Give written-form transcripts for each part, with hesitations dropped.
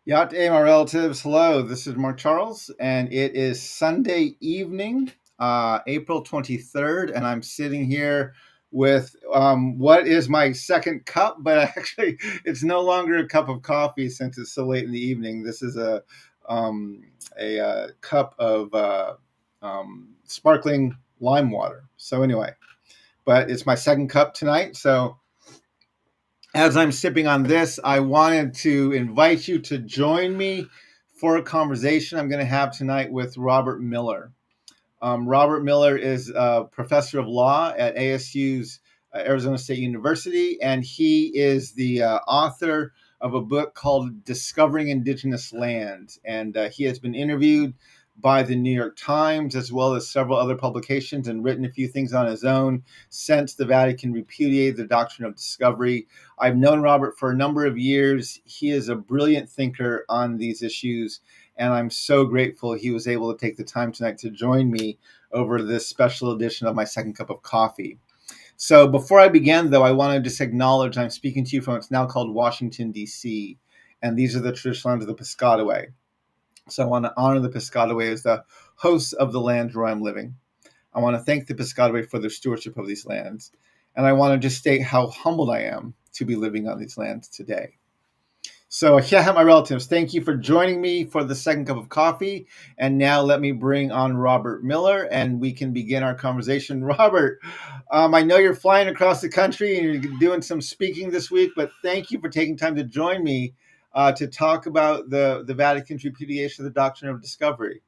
Yacht A, my relatives. Hello, this is Mark Charles, and it is Sunday evening, April 23rd, and I'm sitting here with what is my second cup, but actually, it's no longer a cup of coffee since it's so late in the evening. This is a cup of sparkling lime water. So, anyway, but it's my second cup tonight, so as I'm sipping on this, I wanted to invite you to join me for a conversation I'm going to have tonight with Robert Miller. Robert Miller is a professor of law at ASU's Arizona State University, and he is the author of a book called Discovering Indigenous Lands. And he has been interviewed by the New York Times as well as several other publications and written a few things on his own since the Vatican repudiated the Doctrine of Discovery. I've known Robert for a number of years. He is a brilliant thinker on these issues, and I'm so grateful he was able to take the time tonight to join me over this special edition of my second cup of coffee. So before I begin, though, I want to just acknowledge I'm speaking to you from what's now called Washington, D.C., and these are the traditional lands of the Piscataway. So I want to honor the Piscataway as the hosts of the lands where I'm living. I want to thank the Piscataway for their stewardship of these lands. And I want to just state how humbled I am to be living on these lands today. So yeah, my relatives, thank you for joining me for the second cup of coffee. And now let me bring on Robert Miller and we can begin our conversation. Robert, I know you're flying across the country and you're doing some speaking this week, but thank you for taking time to join me to talk about the Vatican's repudiation of the Doctrine of Discovery.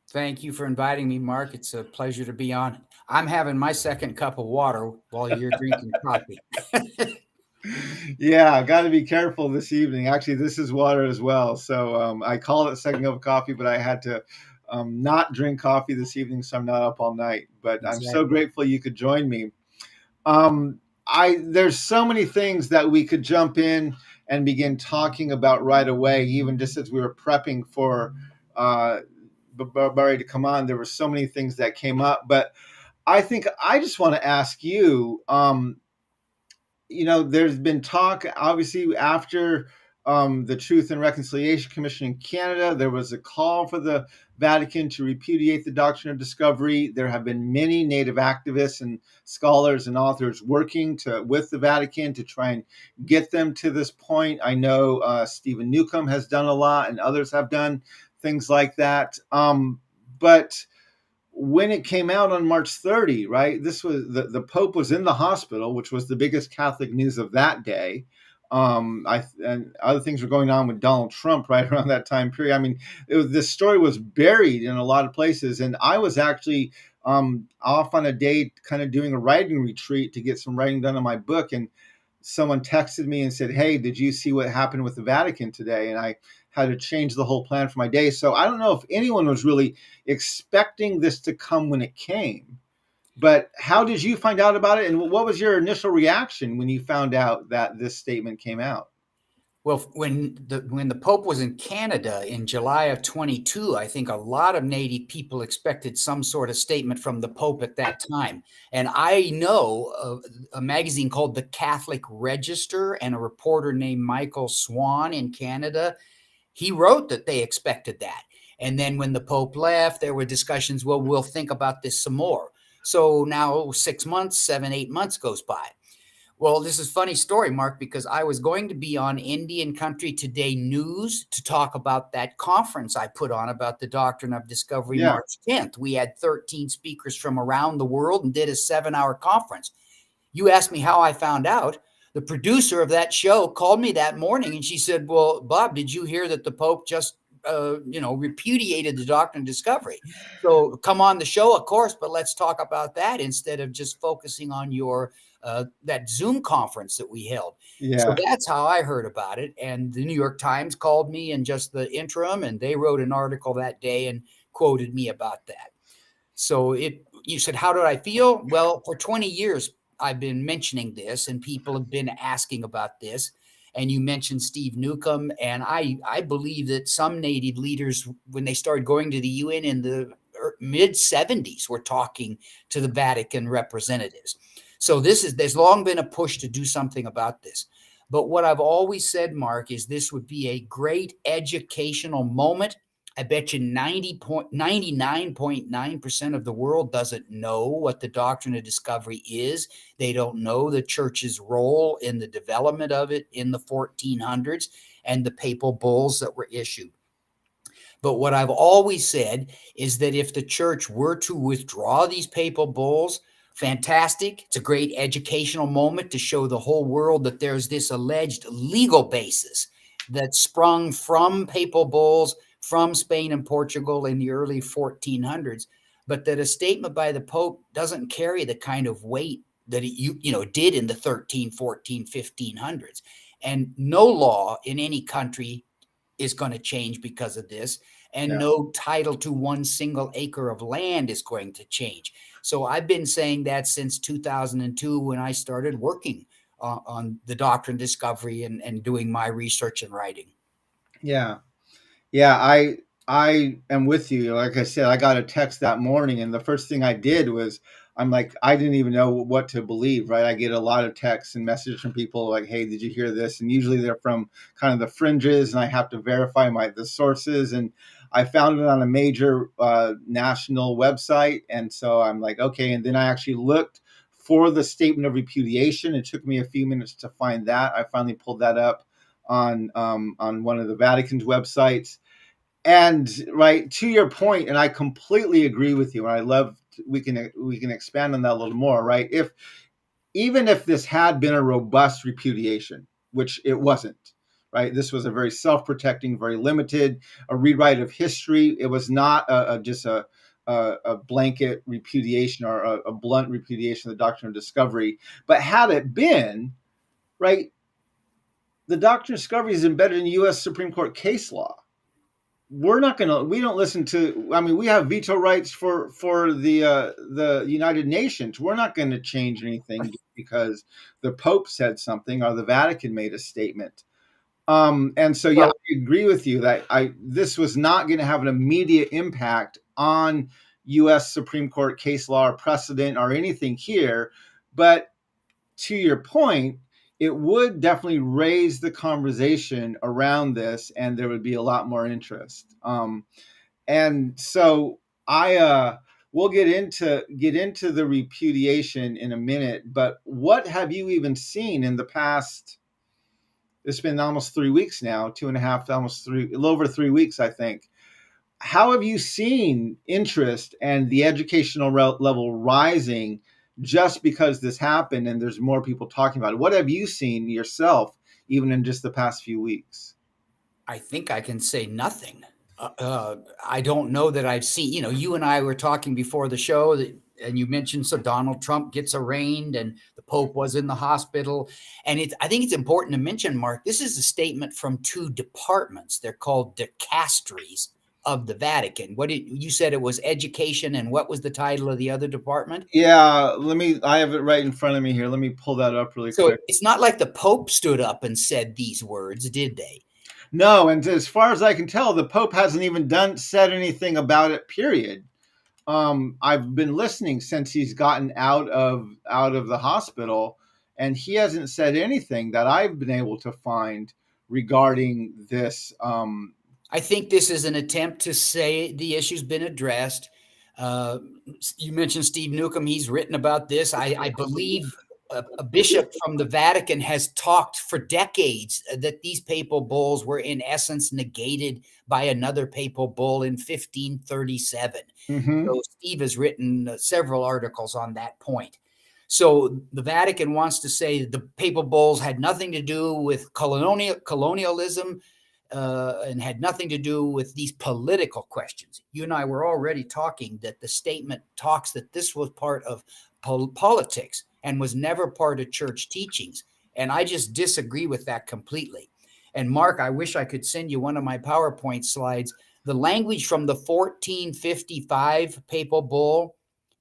Thank you for inviting me, Mark. It's a pleasure to be on. I'm having my second cup of water while you're drinking coffee. Yeah, got to be careful this evening. Actually, this is water as well. So I call it a second cup of coffee, but I had to not drink coffee this evening, so I'm not up all night. But exactly. I'm so grateful you could join me. There's so many things that we could jump in and begin talking about right away, even just as we were prepping for Barry to come on. There were so many things that came up, but I think I just want to ask you, there's been talk, obviously, after the Truth and Reconciliation Commission in Canada, there was a call for the Vatican to repudiate the Doctrine of Discovery. There have been many Native activists and scholars and authors working with the Vatican to try and get them to this point. I know Stephen Newcomb has done a lot and others have done things like that. But when it came out on March 30, right, this was the Pope was in the hospital, which was the biggest Catholic news of that day. And other things were going on with Donald Trump right around that time period. I mean, this story was buried in a lot of places. And I was actually off on a day kind of doing a writing retreat to get some writing done on my book. And someone texted me and said, "Hey, did you see what happened with the Vatican today?" And I had to change the whole plan for my day. So I don't know if anyone was really expecting this to come when it came. But how did you find out about it? And what was your initial reaction when you found out that this statement came out? Well, when the Pope was in Canada in July of 22, I think a lot of Native people expected some sort of statement from the Pope at that time. And I know a magazine called The Catholic Register and a reporter named Michael Swan in Canada. He wrote that they expected that. And then when the Pope left, there were discussions, well, we'll think about this some more. So now 6 months, 7, 8 months goes by. Well, this is a funny story, Mark, because I was going to be on Indian Country Today News to talk about that conference I put on about the Doctrine of Discovery March 10th. We had 13 speakers from around the world and did a 7-hour conference. You asked me how I found out. The producer of that show called me that morning and she said, "Well, Bob, did you hear that the Pope just repudiated the Doctrine of Discovery? So come on the show, of course, but let's talk about that instead of just focusing on your that Zoom conference that we held." Yeah. So that's how I heard about it. And the New York Times called me in just the interim, and they wrote an article that day and quoted me about that. So you said, how did I feel? Well, for 20 years, I've been mentioning this, and people have been asking about this. And you mentioned Steve Newcomb, and I believe that some Native leaders, when they started going to the UN in the mid-70s, were talking to the Vatican representatives. So there's long been a push to do something about this. But what I've always said, Mark, is this would be a great educational moment. I bet you 99.9% of the world doesn't know what the Doctrine of Discovery is. They don't know the church's role in the development of it in the 1400s and the papal bulls that were issued. But what I've always said is that if the church were to withdraw these papal bulls, fantastic. It's a great educational moment to show the whole world that there's this alleged legal basis that sprung from papal bulls from Spain and Portugal in the early 1400s, but that a statement by the Pope doesn't carry the kind of weight that it did in the 13, 14, 1500s. And no law in any country is going to change because of this, and Yeah. no title to one single acre of land is going to change. So I've been saying that since 2002 when I started working on the Doctrine Discovery and doing my research and writing. Yeah. Yeah, I am with you. Like I said, I got a text that morning, and the first thing I did was I'm like, I didn't even know what to believe, right? I get a lot of texts and messages from people like, "Hey, did you hear this?" And usually they're from kind of the fringes, and I have to verify the sources. And I found it on a major national website, and so I'm like, okay. And then I actually looked for the statement of repudiation. It took me a few minutes to find that. I finally pulled that up on one of the Vatican's websites. And right to your point, and I completely agree with you. And I love we can expand on that a little more, right? If even if this had been a robust repudiation, which it wasn't, right? This was a very self-protecting, very limited, a rewrite of history. It was not just a blanket repudiation or a blunt repudiation of the Doctrine of Discovery. But had it been, right, the Doctrine of Discovery is embedded in U.S. Supreme Court case law. We don't listen to, I mean, we have veto rights for the United Nations. We're not going to change anything because the Pope said something or the Vatican made a statement. And so, yeah, Well, I agree with you that this was not going to have an immediate impact on U.S. Supreme Court case law or precedent or anything here. But to your point, it would definitely raise the conversation around this, and there would be a lot more interest. And so we'll get into the repudiation in a minute. But what have you even seen in the past? It's been almost 3 weeks now, 2.5, almost three, a little over 3 weeks, I think. How have you seen interest and the educational level rising just because this happened and there's more people talking about it? What have you seen yourself, even in just the past few weeks? I think I can say nothing. I don't know that I've seen, you and I were talking before the show and you mentioned so Donald Trump gets arraigned and the Pope was in the hospital. And I think it's important to mention, Mark, this is a statement from two departments. They're called Dicasteries of the Vatican. You said it was education, and what was the title of the other department? Yeah, I have it right in front of me here. Let me pull that up really So quick. it's not like the Pope stood up and said these words, did they? No, and as far as I can tell, the Pope hasn't even said anything about it, period. I've been listening since he's gotten out of the hospital, and he hasn't said anything that I've been able to find regarding this. I think this is an attempt to say the issue's been addressed. You mentioned Steve Newcomb. He's written about this. I believe a bishop from the Vatican has talked for decades that these papal bulls were in essence negated by another papal bull in 1537. Mhm. So Steve has written several articles on that point. So the Vatican wants to say the papal bulls had nothing to do with colonialism, and had nothing to do with these political questions. You and I were already talking that the statement talks that this was part of politics and was never part of church teachings. And I just disagree with that completely. And Mark, I wish I could send you one of my PowerPoint slides. The language from the 1455 papal bull,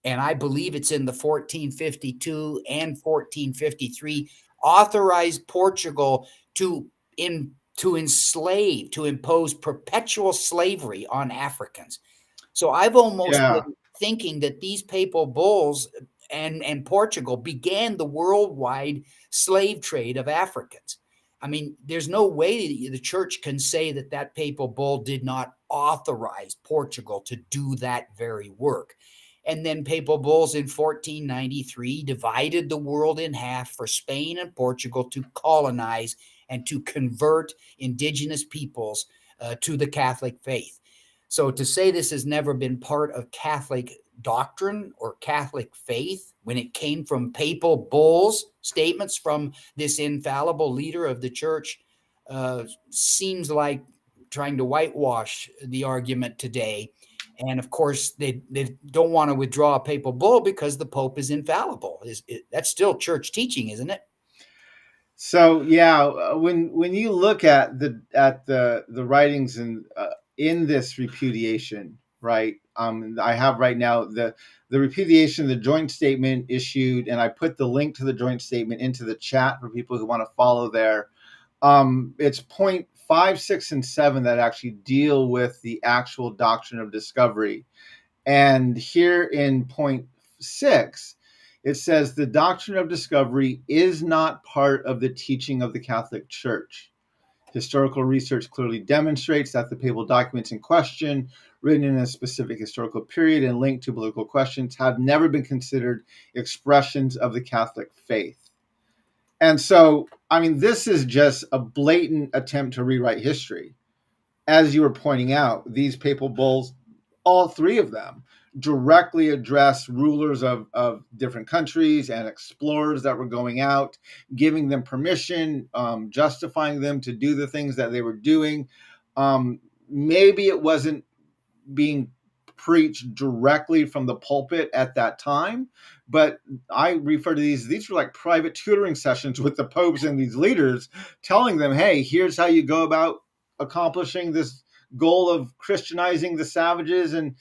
and I believe it's in the 1452 and 1453, authorized Portugal to impose perpetual slavery on Africans. So I've almost Yeah. been thinking that these papal bulls and Portugal began the worldwide slave trade of Africans. I mean, there's no way the church can say that that papal bull did not authorize Portugal to do that very work. And then papal bulls in 1493 divided the world in half for Spain and Portugal to colonize and to convert indigenous peoples to the Catholic faith. So to say this has never been part of Catholic doctrine or Catholic faith when it came from papal bulls, statements from this infallible leader of the church, seems like trying to whitewash the argument today. And of course, they don't want to withdraw a papal bull because the Pope is infallible. That's still church teaching, isn't it? So yeah, when you look at the writings in this repudiation, right? I have right now the repudiation, the joint statement issued, and I put the link to the joint statement into the chat for people who want to follow there. It's point 5, 6, and 7 that actually deal with the actual doctrine of discovery. And here in point 6, it says the doctrine of discovery is not part of the teaching of the Catholic Church. Historical research clearly demonstrates that the papal documents in question, written in a specific historical period and linked to political questions, have never been considered expressions of the Catholic faith. And so, I mean, this is just a blatant attempt to rewrite history. As you were pointing out, these papal bulls, all three of them, directly address rulers of different countries and explorers that were going out, giving them permission, justifying them to do the things that they were doing. Maybe it wasn't being preached directly from the pulpit at that time, but I refer to these were like private tutoring sessions with the popes and these leaders, telling them, hey, here's how you go about accomplishing this goal of Christianizing the savages and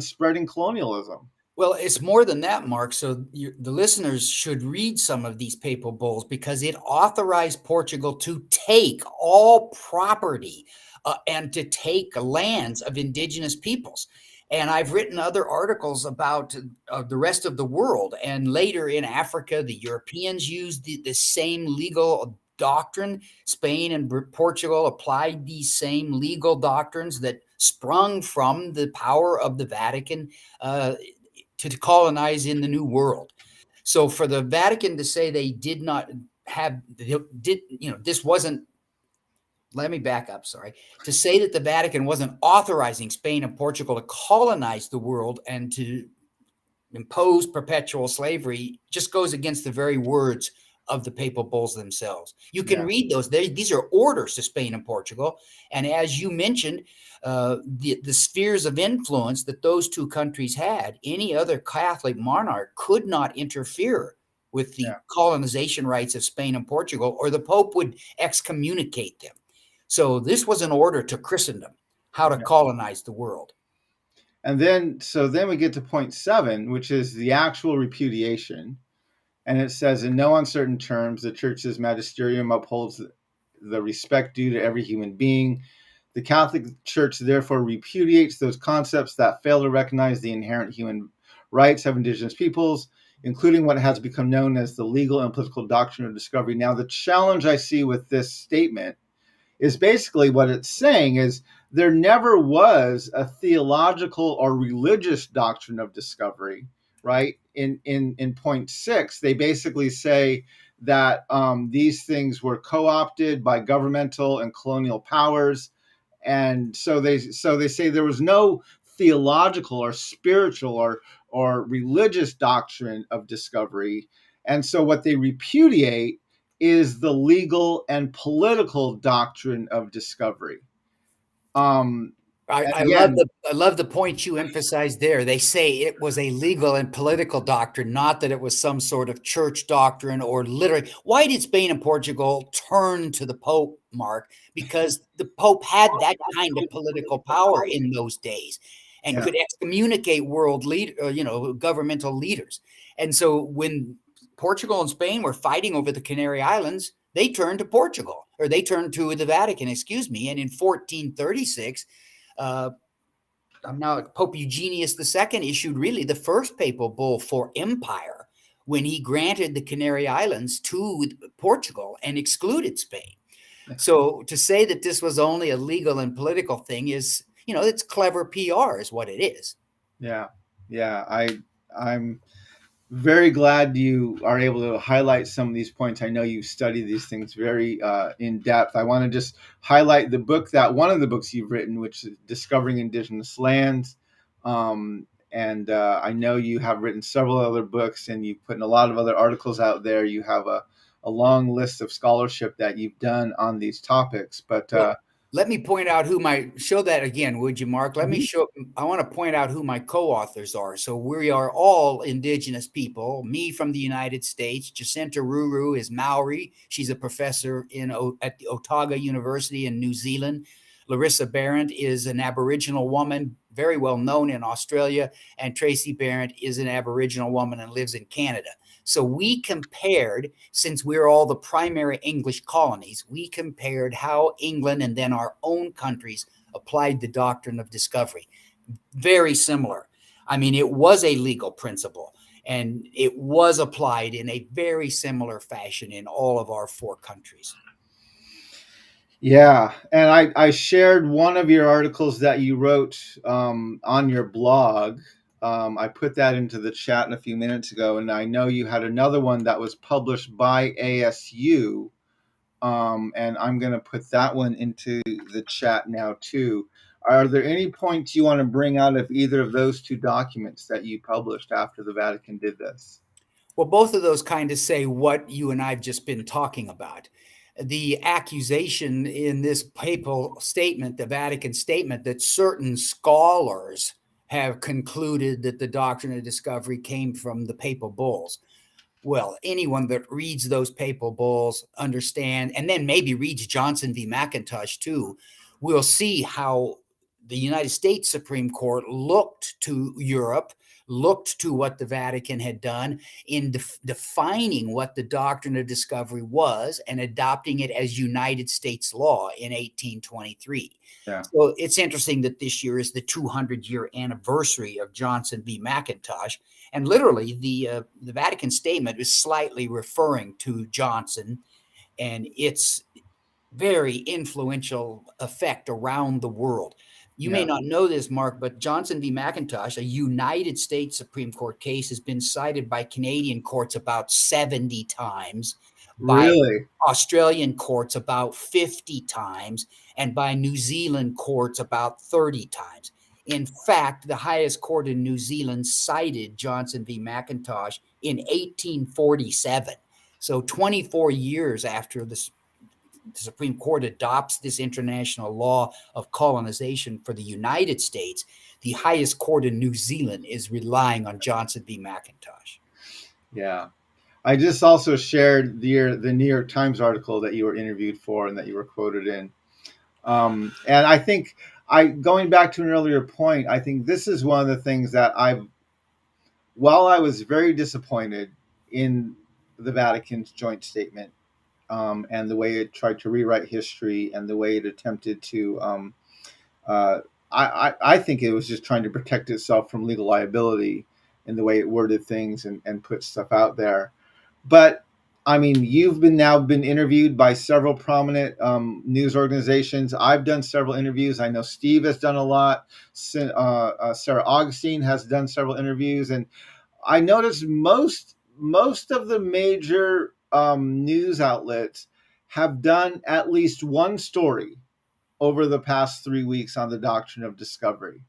spreading colonialism. Well, it's more than that, Mark. So the listeners should read some of these papal bulls because it authorized Portugal to take all property and to take lands of indigenous peoples. And I've written other articles about the rest of the world. And later in Africa, the Europeans used the same legal doctrine. Spain and Portugal applied these same legal doctrines that sprung from the power of the Vatican to colonize in the New World. So for the Vatican to say they did not have, this wasn't, let me back up, sorry. To say that the Vatican wasn't authorizing Spain and Portugal to colonize the world and to impose perpetual slavery just goes against the very words of the papal bulls themselves. You can read those. These are orders to Spain and Portugal. And as you mentioned, the spheres of influence that those two countries had, any other Catholic monarch could not interfere with the colonization rights of Spain and Portugal, or the Pope would excommunicate them. So this was an order to Christendom, how to colonize the world. And then we get to point 7, which is the actual repudiation. And it says, in no uncertain terms, the Church's magisterium upholds the respect due to every human being. The Catholic Church therefore repudiates those concepts that fail to recognize the inherent human rights of indigenous peoples, including what has become known as the legal and political doctrine of discovery. Now, the challenge I see with this statement is basically what it's saying is there never was a theological or religious doctrine of discovery, right? In point 6, they basically say that these things were co-opted by governmental and colonial powers. And so they say there was no theological or spiritual or religious doctrine of discovery. And so what they repudiate is the legal and political doctrine of discovery. I love the point you emphasized there. They say it was a legal and political doctrine, not that it was some sort of church doctrine or literary. Why did Spain and Portugal turn to the Pope, Mark? Because the Pope had that kind of political power in those days and could excommunicate world governmental leaders. And so when Portugal and Spain were fighting over the Canary Islands, they turned to Portugal, or they turned to the Vatican, excuse me. And in 1436, now Pope Eugenius II issued really the first papal bull for empire when he granted the Canary Islands to Portugal and excluded Spain. So to say that this was only a legal and political thing is, it's clever PR is what it is. Yeah, yeah. I'm very glad you are able to highlight some of these points. I know you study these things very in depth. I want to just highlight the book that one of the books you've written, which is Discovering Indigenous Lands. And I know you have written several other books, and you've put in a lot of other articles out there. You have a long list of scholarship that you've done on these topics. But Well, let me point out show that again, would you, Mark? Mhm. I want to point out who my co-authors are. So we are all indigenous people. Me from the United States. Jacinta Ruru is Maori. She's a professor at the Otago University in New Zealand. Larissa Barrett is an Aboriginal woman, very well known in Australia. And Tracy Barrett is an Aboriginal woman and lives in Canada. So we compared, since we're all the primary English colonies, we compared how England and then our own countries applied the doctrine of discovery. Very similar. I mean, it was a legal principle and it was applied in a very similar fashion in all of our four countries. Yeah, and I shared one of your articles that you wrote on your blog. I put that into the chat a few minutes ago, and I know you had another one that was published by ASU, and I'm going to put that one into the chat now too. Are there any points you want to bring out of either of those two documents that you published after the Vatican did this? Well, both of those kind of say what you and I've just been talking about. The accusation in this papal statement, the Vatican statement, that certain scholars have concluded that the doctrine of discovery came from the papal bulls. Well, anyone that reads those papal bulls understand, and then maybe reads Johnson v. McIntosh too, will see how the United States Supreme Court looked to Europe, looked to what the Vatican had done in defining what the doctrine of discovery was and adopting it as United States law in 1823. Yeah. So it's interesting that this year is the 200-year anniversary of Johnson v. McIntosh. And literally, the Vatican statement is slightly referring to Johnson and its very influential effect around the world. You may Yeah. not know this, Mark, but Johnson v. McIntosh, a United States Supreme Court case, has been cited by Canadian courts about 70 times, by Really? Australian courts about 50 times, and by New Zealand courts about 30 times. In fact, the highest court in New Zealand cited Johnson v. McIntosh in 1847. So 24 years after the Supreme Court adopts this international law of colonization for the United States, the highest court in New Zealand is relying on Johnson v. McIntosh. Yeah. I just also shared the New York Times article that you were interviewed for and that you were quoted in. And I think going back to an earlier point, I think this is one of the things that while I was very disappointed in the Vatican's joint statement, and the way it tried to rewrite history and the way it attempted to, uh, I think it was just trying to protect itself from legal liability in the way it worded things and put stuff out there. But I mean, you've now been interviewed by several prominent news organizations. I've done several interviews. I know Steve has done a lot. Sarah Augustine has done several interviews, and I noticed most of the major news outlets have done at least one story over the past 3 weeks on the doctrine of discovery.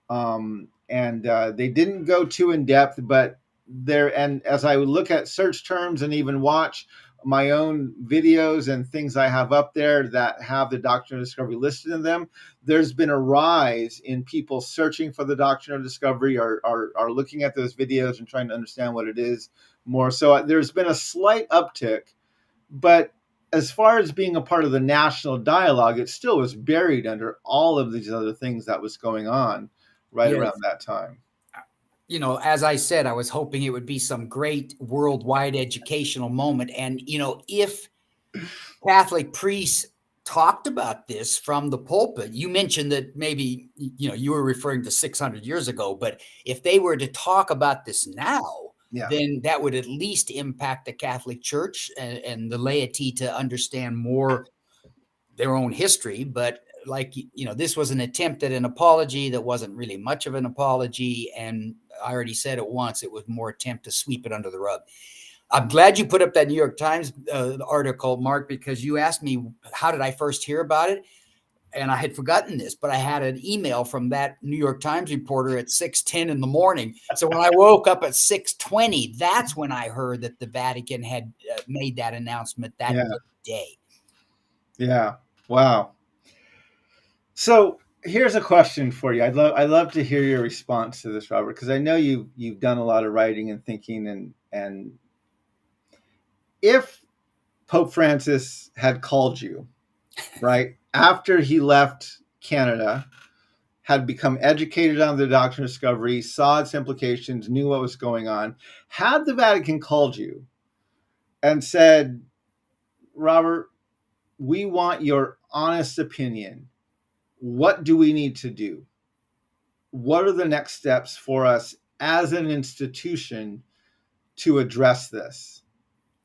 And they didn't go too in depth, but and as I would look at search terms and even watch my own videos and things I have up there that have the doctrine of discovery listed in them, there's been a rise in people searching for the doctrine of discovery, or are looking at those videos and trying to understand what it is more. So there's been a slight uptick, but as far as being a part of the national dialogue, it still was buried under all of these other things that was going on right Yes. around that time. As I said, I was hoping it would be some great worldwide educational moment. And, if Catholic priests talked about this from the pulpit, you mentioned that maybe, you were referring to 600 years ago, but if they were to talk about this now, Yeah. then that would at least impact the Catholic Church and the laity to understand more their own history, but like, this was an attempt at an apology that wasn't really much of an apology. And I already said it once, it was more attempt to sweep it under the rug. I'm glad you put up that New York Times article, Mark, because you asked me, how did I first hear about it? And I had forgotten this, but I had an email from that New York Times reporter at 6:10 in the morning. So when I woke up at 6:20, that's when I heard that the Vatican had made that announcement that day. Yeah. Wow. So here's a question for you. I'd love to hear your response to this, Robert, because I know you've done a lot of writing and thinking, and if Pope Francis had called you, right, after he left Canada, had become educated on the Doctrine of Discovery, saw its implications, knew what was going on, had the Vatican called you and said, Robert, we want your honest opinion. What do we need to do? What are the next steps for us as an institution to address this?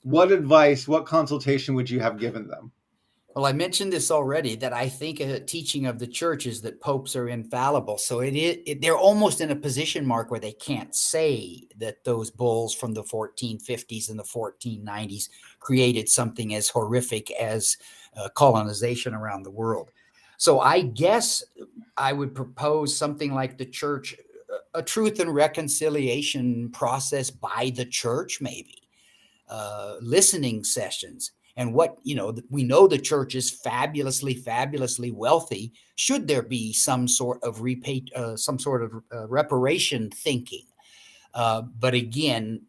What advice, what consultation would you have given them? Well, I mentioned this already, that I think a teaching of the church is that popes are infallible. So they're almost in a position, Mark, where they can't say that those bulls from the 1450s and the 1490s created something as horrific as colonization around the world. So I guess I would propose something like the church, a truth and reconciliation process by the church, maybe listening sessions. And we know the church is fabulously wealthy. Should there be some sort of reparation thinking? But again,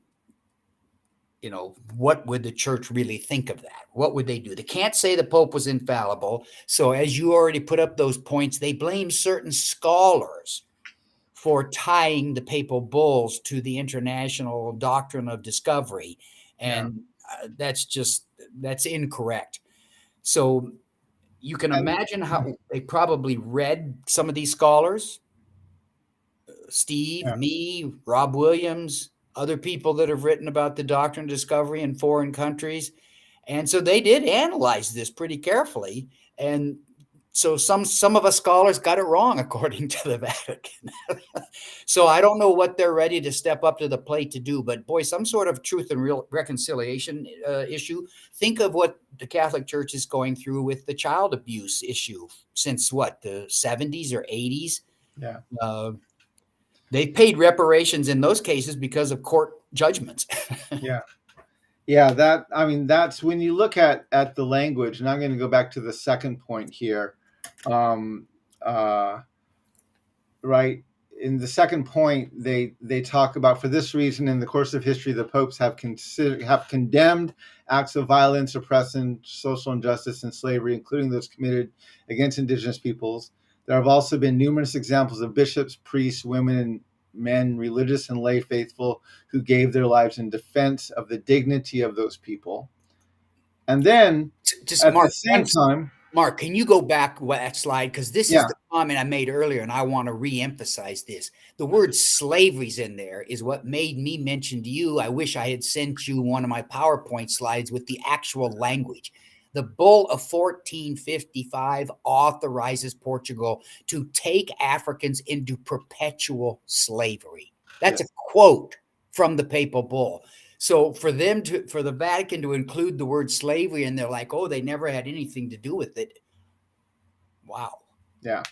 what would the church really think of that? What would they do? They can't say the Pope was infallible. So as you already put up those points, they blame certain scholars for tying the papal bulls to the international doctrine of discovery. And that's incorrect. So you can imagine how they probably read some of these scholars, Steve, me, Rob Williams, other people that have written about the doctrine of discovery in foreign countries. And so they did analyze this pretty carefully. And so some of us scholars got it wrong, according to the Vatican. So I don't know what they're ready to step up to the plate to do, but boy, some sort of truth and real reconciliation issue. Think of what the Catholic Church is going through with the child abuse issue since the 70s or 80s. Yeah. They paid reparations in those cases because of court judgments. Yeah, that's when you look at the language, and I'm going to go back to the second point here. Right, in the second point, they talk about, for this reason, in the course of history, the popes have condemned acts of violence, oppression, social injustice, and slavery, including those committed against indigenous peoples. There have also been numerous examples of bishops, priests, women, and men, religious and lay faithful, who gave their lives in defense of the dignity of those people. And then, just at Mark, the same time, Mark, can you go back that slide? Because this is the comment I made earlier, and I want to re-emphasize this. The word slavery's in there is what made me mention to you. I wish I had sent you one of my PowerPoint slides with the actual language. The Bull of 1455 authorizes Portugal to take Africans into perpetual slavery. That's a quote from the papal bull. So for the Vatican to include the word slavery, and they're like, oh, they never had anything to do with it. Wow. Yeah.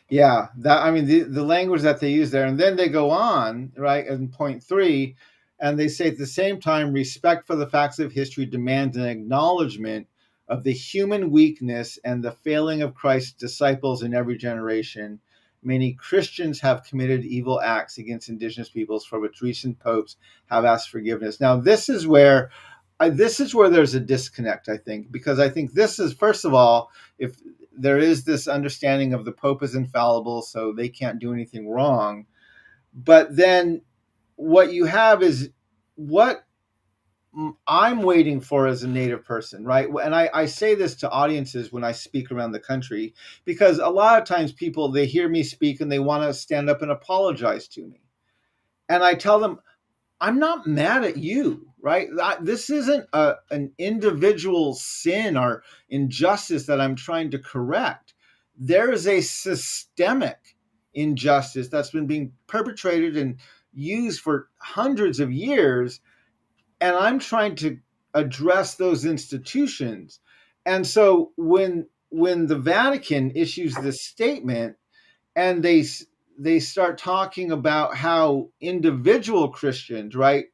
The language that they use there, and then they go on, right, in point 3, and they say, at the same time, respect for the facts of history demands an acknowledgement of the human weakness and the failing of Christ's disciples in every generation. Many Christians have committed evil acts against indigenous peoples, for which recent popes have asked forgiveness. Now, this is where there's a disconnect, I think, because I think this is, first of all, if there is this understanding of the Pope is infallible, so they can't do anything wrong. But then what you have is what I'm waiting for as a Native person, right? And I say this to audiences when I speak around the country, because a lot of times people, they hear me speak and they want to stand up and apologize to me. And I tell them, I'm not mad at you, right? This isn't an individual sin or injustice that I'm trying to correct. There is a systemic injustice that's been being perpetrated and used for hundreds of years, and I'm trying to address those institutions. And so when the Vatican issues this statement and they start talking about how individual Christians, right?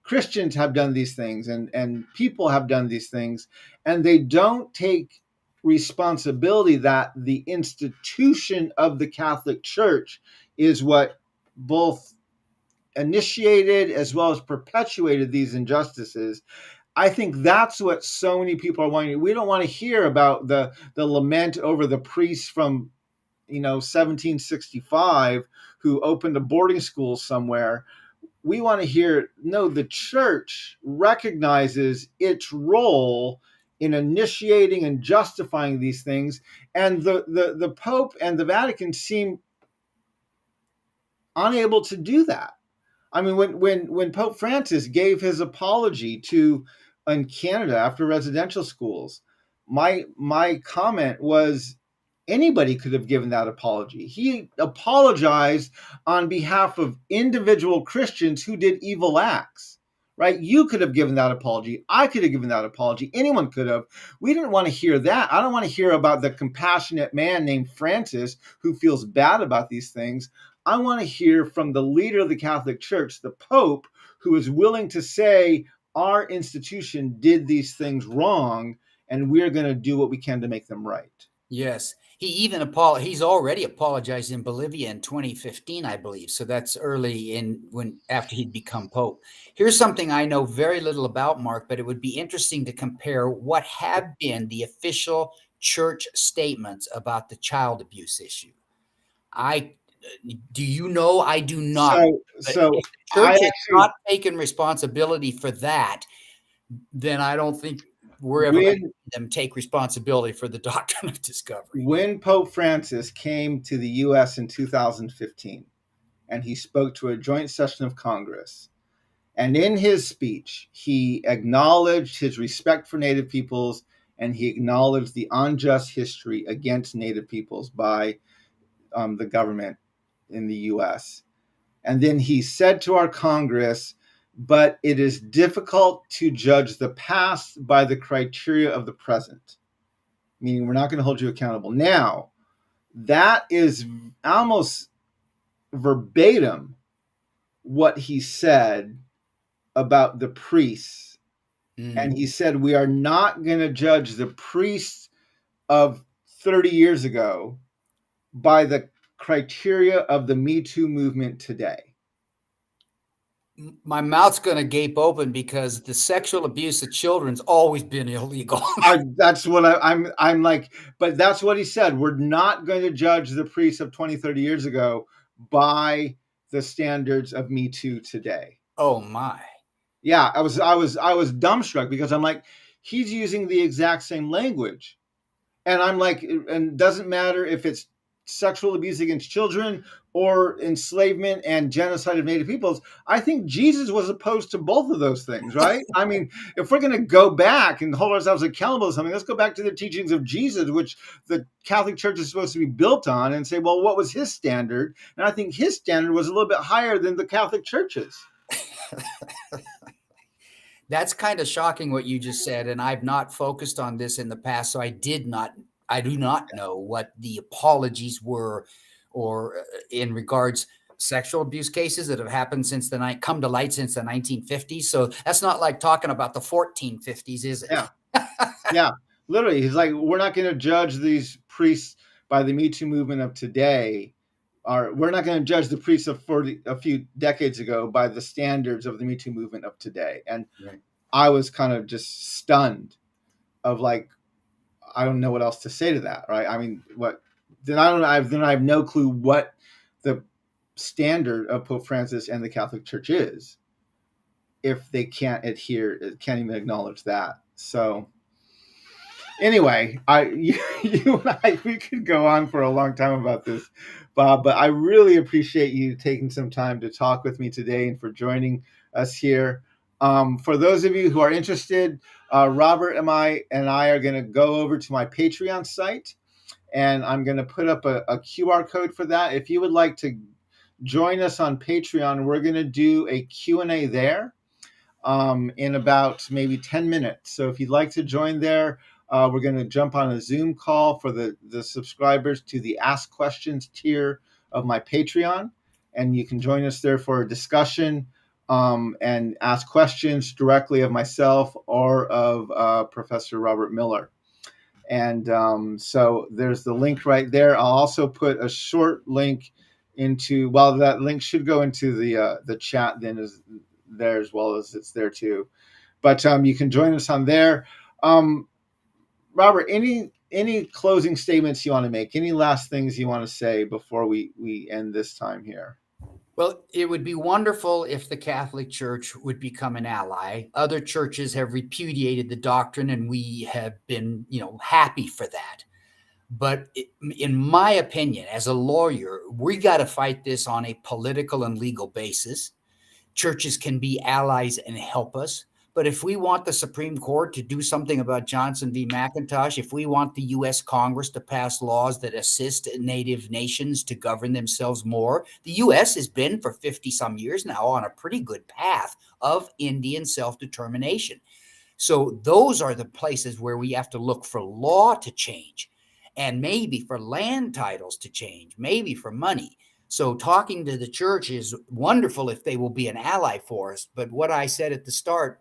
Christians have done these things and people have done these things, and they don't take responsibility that the institution of the Catholic Church is what both initiated as well as perpetuated these injustices. I think that's what so many people are wanting. We don't want to hear about the lament over the priest from 1765 who opened a boarding school somewhere. We want to hear, no, the church recognizes its role in initiating and justifying these things, and the Pope and the Vatican seem unable to do that. I mean, when Pope Francis gave his apology to in Canada after residential schools, my comment was anybody could have given that apology. He apologized on behalf of individual Christians who did evil acts. Right? You could have given that apology. I could have given that apology. Anyone could have. We didn't want to hear that. I don't want to hear about the compassionate man named Francis who feels bad about these things. I want to hear from the leader of the Catholic Church, the Pope, who is willing to say, our institution did these things wrong, and we're going to do what we can to make them right. Yes. He's already apologized in Bolivia in 2015, I believe. So that's early after he'd become Pope. Here's something I know very little about, Mark, but it would be interesting to compare what have been the official church statements about the child abuse issue. Do you know? I do not. So if the church has not taken responsibility for that, then I don't think we're ever going to see them take responsibility for the Doctrine of Discovery. When Pope Francis came to the U.S. in 2015, and he spoke to a joint session of Congress, and in his speech, he acknowledged his respect for Native peoples, and he acknowledged the unjust history against Native peoples by the government in the U.S. And then he said to our Congress, but it is difficult to judge the past by the criteria of the present, meaning we're not going to hold you accountable. Now, that is almost verbatim what he said about the priests. And he said, we are not going to judge the priests of 30 years ago by the criteria of the Me Too movement today. My mouth's going to gape open because the sexual abuse of children's always been illegal. That's what I'm like, but that's what he said. We're not going to judge the priests of 20, 30 years ago by the standards of Me Too today. Oh my. Yeah, I was dumbstruck because I'm like, he's using the exact same language. And I'm like, and it doesn't matter if it's sexual abuse against children or enslavement and genocide of Native peoples. I think Jesus was opposed to both of those things, right? I mean, if we're going to go back and hold ourselves accountable to something, let's go back to the teachings of Jesus, which the Catholic Church is supposed to be built on, and say, well, what was his standard? And I think his standard was a little bit higher than the Catholic Church's. That's kind of shocking what you just said, and I've not focused on this in the past, so I do not know what the apologies were, or in regards sexual abuse cases that have happened come to light since the 1950s. So that's not like talking about the 1450s, is it? Yeah, yeah. Literally, he's like, we're not going to judge these priests by the Me Too movement of today. Or we're not going to judge the priests of a few decades ago by the standards of the Me Too movement of today. And right. I was kind of just stunned of like, I don't know what else to say to that, right? I mean, I have no clue what the standard of Pope Francis and the Catholic Church is if they can't can't even acknowledge that. So anyway, you and I, we could go on for a long time about this, Bob, but I really appreciate you taking some time to talk with me today and for joining us here. For those of you who are interested, Robert and I are going to go over to my Patreon site, and I'm going to put up a QR code for that. If you would like to join us on Patreon, we're going to do a Q&A there in about maybe 10 minutes. So if you'd like to join there, we're going to jump on a Zoom call for the subscribers to the Ask Questions tier of my Patreon. And you can join us there for a discussion and ask questions directly of myself or of Professor Robert Miller. And so there's the link right there. I'll also put a short link into, well, that link should go into the chat then is there as well as it's there too. But you can join us on there. Robert, any closing statements you want to make? Any last things you want to say before we end this time here? Well, it would be wonderful if the Catholic Church would become an ally. Other churches have repudiated the doctrine, and we have been, happy for that. But in my opinion, as a lawyer, we got to fight this on a political and legal basis. Churches can be allies and help us. But if we want the Supreme Court to do something about Johnson v. McIntosh, if we want the U.S. Congress to pass laws that assist Native nations to govern themselves more, the U.S. has been for 50-some years now on a pretty good path of Indian self-determination. So those are the places where we have to look for law to change, and maybe for land titles to change, maybe for money. So talking to the church is wonderful if they will be an ally for us. But what I said at the start,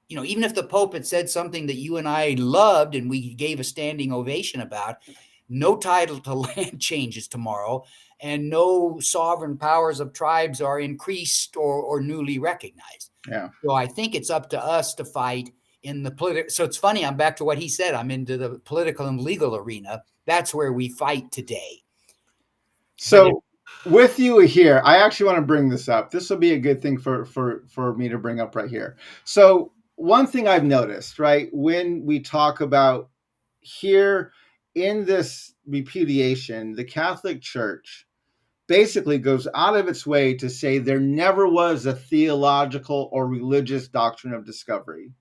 even if the Pope had said something that you and I loved and we gave a standing ovation about, no title to land changes tomorrow, and no sovereign powers of tribes are increased or newly recognized. Yeah. So I think it's up to us to fight in the political. So it's funny, I'm back to what he said. I'm into the political and legal arena. That's where we fight today. So with you here, I actually want to bring this up. This will be a good thing for me to bring up right here. So one thing I've noticed, right, when we talk about here in this repudiation, the Catholic Church basically goes out of its way to say there never was a theological or religious doctrine of discovery.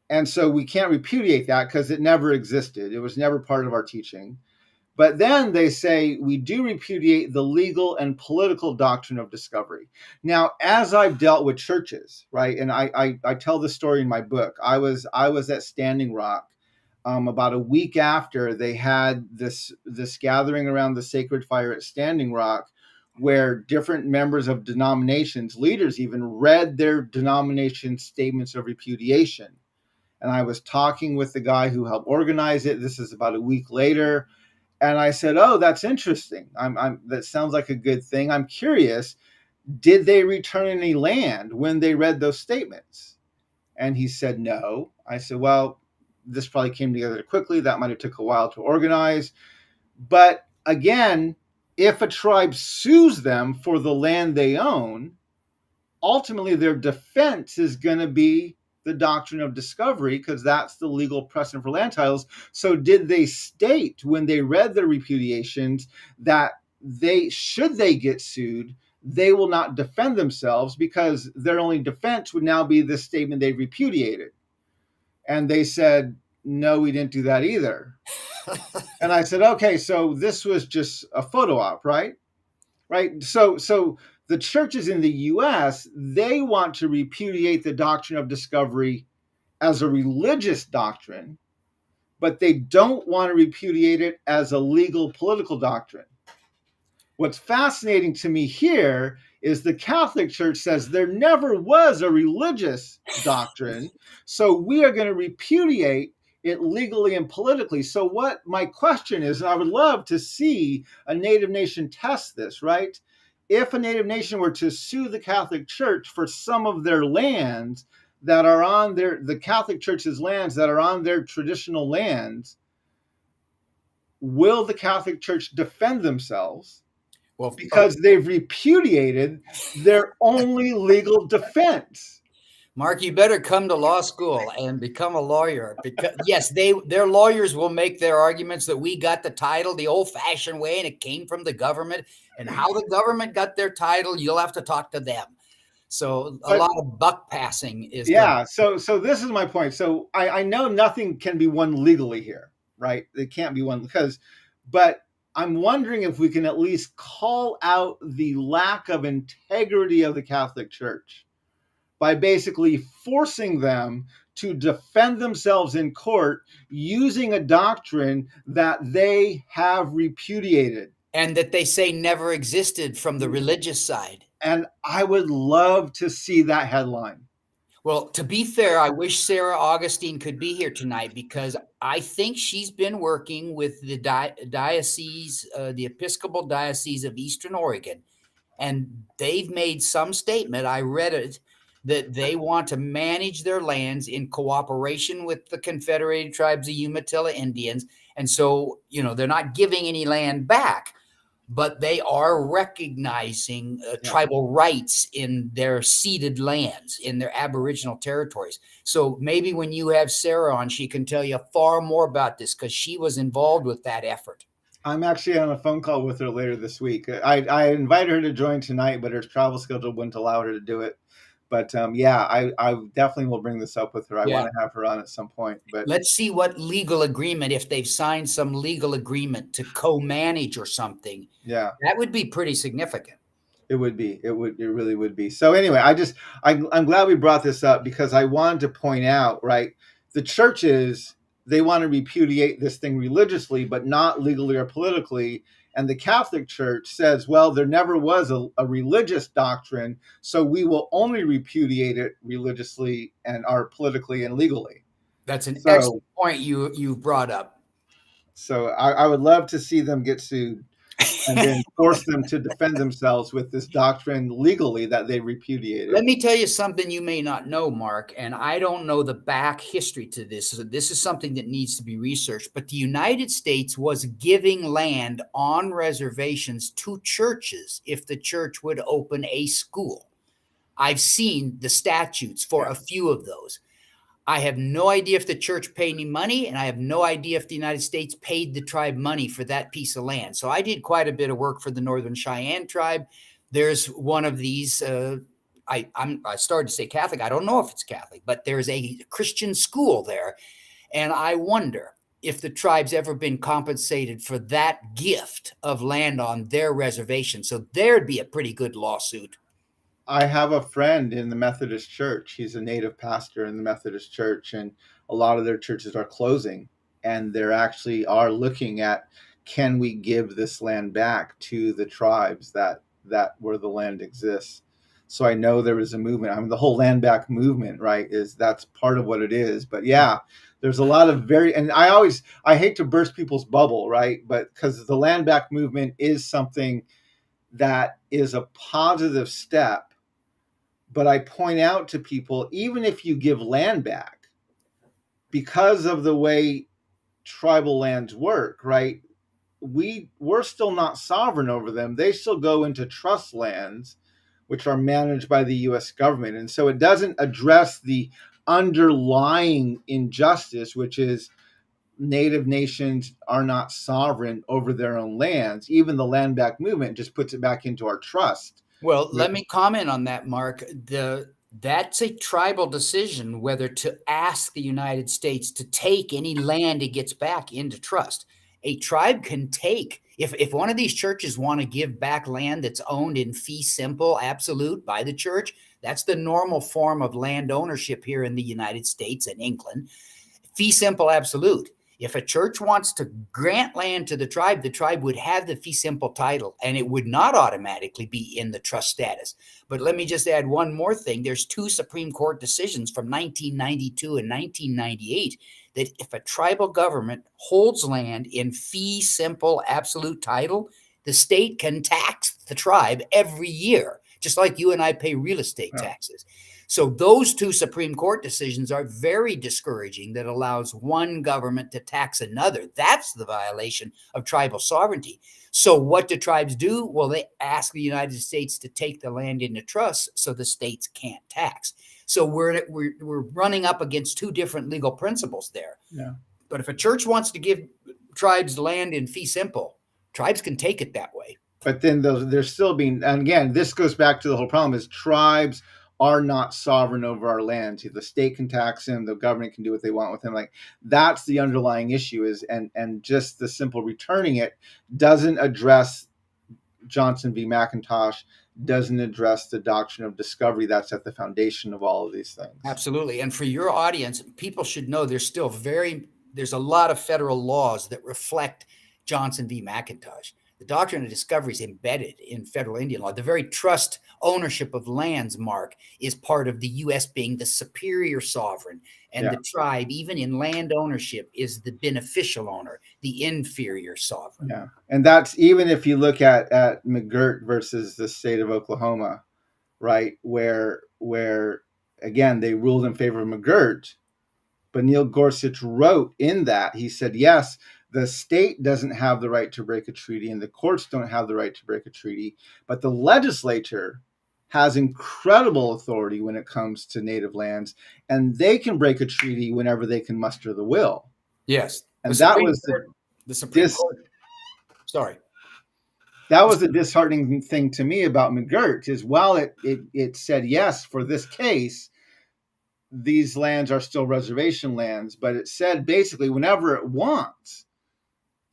And so we can't repudiate that because it never existed. It was never part of our teaching. But then they say we do repudiate the legal and political doctrine of discovery. Now, as I've dealt with churches, right, and I tell the story in my book. I was at Standing Rock about a week after they had this gathering around the sacred fire at Standing Rock, where different members of denominations, leaders even, read their denomination statements of repudiation. And I was talking with the guy who helped organize it. This is about a week later. And I said, "Oh, that's interesting. That sounds like a good thing. I'm curious, did they return any land when they read those statements?" And he said, "No." I said, "Well, this probably came together quickly. That might have took a while to organize." But again, if a tribe sues them for the land they own, ultimately their defense is going to be the doctrine of discovery, because that's the legal precedent for land titles. So did they state when they read their repudiations that should they get sued, they will not defend themselves because their only defense would now be this statement they repudiated? And they said, "No, we didn't do that either." And I said, "Okay, so this was just a photo op, right? Right. So the churches in the U.S., they want to repudiate the doctrine of discovery as a religious doctrine, but they don't want to repudiate it as a legal political doctrine. What's fascinating to me here is the Catholic Church says there never was a religious doctrine, so we are going to repudiate it legally and politically. So what my question is, and I would love to see a Native nation test this, right? If a Native nation were to sue the Catholic Church for some of their lands that are on the Catholic Church's lands that are on their traditional lands, will the Catholic Church defend themselves? Well, because they've repudiated their only legal defense. Mark, you better come to law school and become a lawyer, because yes, their lawyers will make their arguments that we got the title the old-fashioned way and it came from the government, and how the government got their title, you'll have to talk to them. So a But lot of buck passing is going. yeah, so this is my point. So I know nothing can be won legally here, right? It can't be won but I'm wondering if we can at least call out the lack of integrity of the Catholic Church by basically forcing them to defend themselves in court using a doctrine that they have repudiated. And that they say never existed from the religious side. And I would love to see that headline. Well, to be fair, I wish Sarah Augustine could be here tonight because I think she's been working with the diocese, the Episcopal Diocese of Eastern Oregon, and they've made some statement. I read it that they want to manage their lands in cooperation with the Confederated Tribes of Umatilla Indians. And so, they're not giving any land back, but they are recognizing tribal rights in their ceded lands, in their Aboriginal territories. So maybe when you have Sarah on, she can tell you far more about this because she was involved with that effort. I'm actually on a phone call with her later this week. I invited her to join tonight, but her travel schedule wouldn't allow her to do it. But I definitely will bring this up with her. I want to have her on at some point. But let's see what legal agreement, if they've signed some legal agreement to co-manage or something. Yeah, that would be pretty significant. It would be. It really would be. So anyway, I'm glad we brought this up because I wanted to point out, right, the churches, they want to repudiate this thing religiously, but not legally or politically. And the Catholic Church says, well, there never was a religious doctrine, so we will only repudiate it religiously or politically and legally. That's an excellent point you brought up. So I would love to see them get sued and then force them to defend themselves with this doctrine legally that they repudiated. Let me tell you something you may not know, Mark, and I don't know the back history to this. So this is something that needs to be researched. But the United States was giving land on reservations to churches if the church would open a school. I've seen the statutes for a few of those. I have no idea if the church paid any money, and I have no idea if the United States paid the tribe money for that piece of land. So I did quite a bit of work for the Northern Cheyenne tribe. There's one of these, I started to say Catholic. I don't know if it's Catholic, but there's a Christian school there. And I wonder if the tribe's ever been compensated for that gift of land on their reservation. So there'd be a pretty good lawsuit. I have a friend in the Methodist Church. He's a native pastor in the Methodist Church, and a lot of their churches are closing, and they're actually are looking at, can we give this land back to the tribes that where the land exists? So I know there is a movement. I mean, the whole land back movement, right, that's part of what it is. But yeah, there's a lot of and I hate to burst people's bubble, right? But because the land back movement is something that is a positive step. But I point out to people, even if you give land back, because of the way tribal lands work, right, we're still not sovereign over them. They still go into trust lands, which are managed by the U.S. government. And so it doesn't address the underlying injustice, which is Native nations are not sovereign over their own lands. Even the land back movement just puts it back into our trust. Well, let me comment on that, Mark. That's a tribal decision whether to ask the United States to take any land it gets back into trust. A tribe can take, if one of these churches want to give back land that's owned in fee simple absolute by the church, that's the normal form of land ownership here in the United States and England. Fee simple absolute. If a church wants to grant land to the tribe would have the fee simple title, and it would not automatically be in the trust status. But let me just add one more thing. There's two Supreme Court decisions from 1992 and 1998 that if a tribal government holds land in fee simple absolute title, the state can tax the tribe every year, just like you and I pay real estate taxes. So those two Supreme Court decisions are very discouraging that allows one government to tax another. That's the violation of tribal sovereignty. So what do tribes do? Well, they ask the United States to take the land into trust so the states can't tax. So we're running up against two different legal principles there. Yeah. But if a church wants to give tribes land in fee simple, tribes can take it that way. But then they're still being, and again, this goes back to the whole problem is tribes are not sovereign over our lands. The state can tax them, the government can do what they want with them. Like that's the underlying issue is, and just the simple returning it doesn't address Johnson v. McIntosh, doesn't address the doctrine of discovery that's at the foundation of all of these things. Absolutely. And for your audience, people should know there's a lot of federal laws that reflect Johnson v. McIntosh. The doctrine of discovery is embedded in federal Indian law. The very trust ownership of lands mark is part of the U.S. being the superior sovereign, and the tribe, even in land ownership, is the beneficial owner, the inferior sovereign. Yeah, and that's even if you look at mcgirt versus the state of Oklahoma, right, where again they ruled in favor of mcgirt, but Neil Gorsuch wrote in that he said, yes, the state doesn't have the right to break a treaty and the courts don't have the right to break a treaty, but the legislature has incredible authority when it comes to native lands, and they can break a treaty whenever they can muster the will. Yes. And that was the Supreme Court. Sorry. That was the disheartening thing to me about mcgirt is while it said, yes, for this case, these lands are still reservation lands, but it said basically whenever it wants,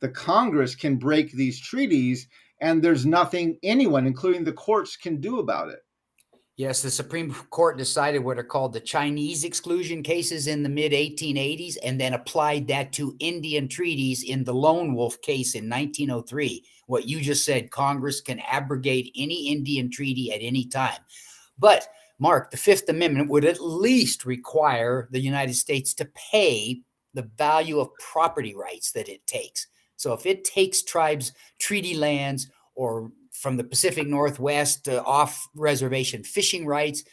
the Congress can break these treaties and there's nothing anyone, including the courts, can do about it. Yes, the Supreme Court decided what are called the Chinese exclusion cases in the mid-1880s and then applied that to Indian treaties in the Lone Wolf case in 1903. What you just said, Congress can abrogate any Indian treaty at any time. But, Mark, the Fifth Amendment would at least require the United States to pay the value of property rights that it takes. So if it takes tribes' treaty lands or from the Pacific Northwest off reservation fishing rights,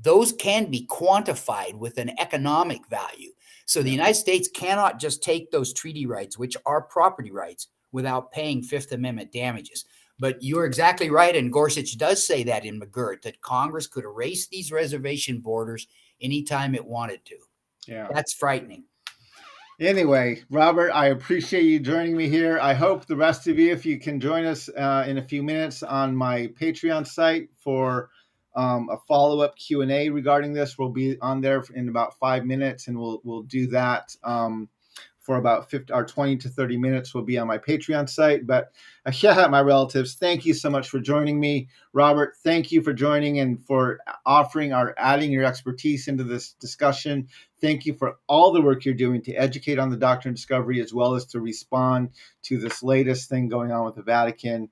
those can be quantified with an economic value. So the United States cannot just take those treaty rights, which are property rights, without paying Fifth Amendment damages. But you're exactly right, and Gorsuch does say that in mcgirt, that Congress could erase these reservation borders anytime it wanted to. Yeah. That's frightening. Anyway, Robert, I appreciate you joining me here. I hope the rest of you, if you can join us in a few minutes on my Patreon site for a follow-up Q&A regarding this. We'll be on there in about 5 minutes, and we'll do that for about 20 to 30 minutes. We'll be on my Patreon site. But my relatives, thank you so much for joining me. Robert, thank you for joining and for adding your expertise into this discussion. Thank you for all the work you're doing to educate on the Doctrine of Discovery, as well as to respond to this latest thing going on with the Vatican.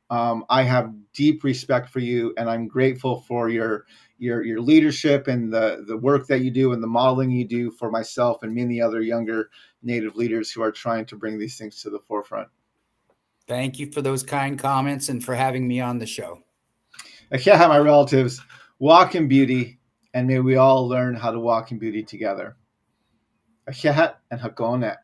I have deep respect for you, and I'm grateful for your leadership and the work that you do and the modeling you do for myself and many other younger Native leaders who are trying to bring these things to the forefront. Thank you for those kind comments and for having me on the show. My relatives, walk in beauty, and may we all learn how to walk in beauty together. And Hakonet.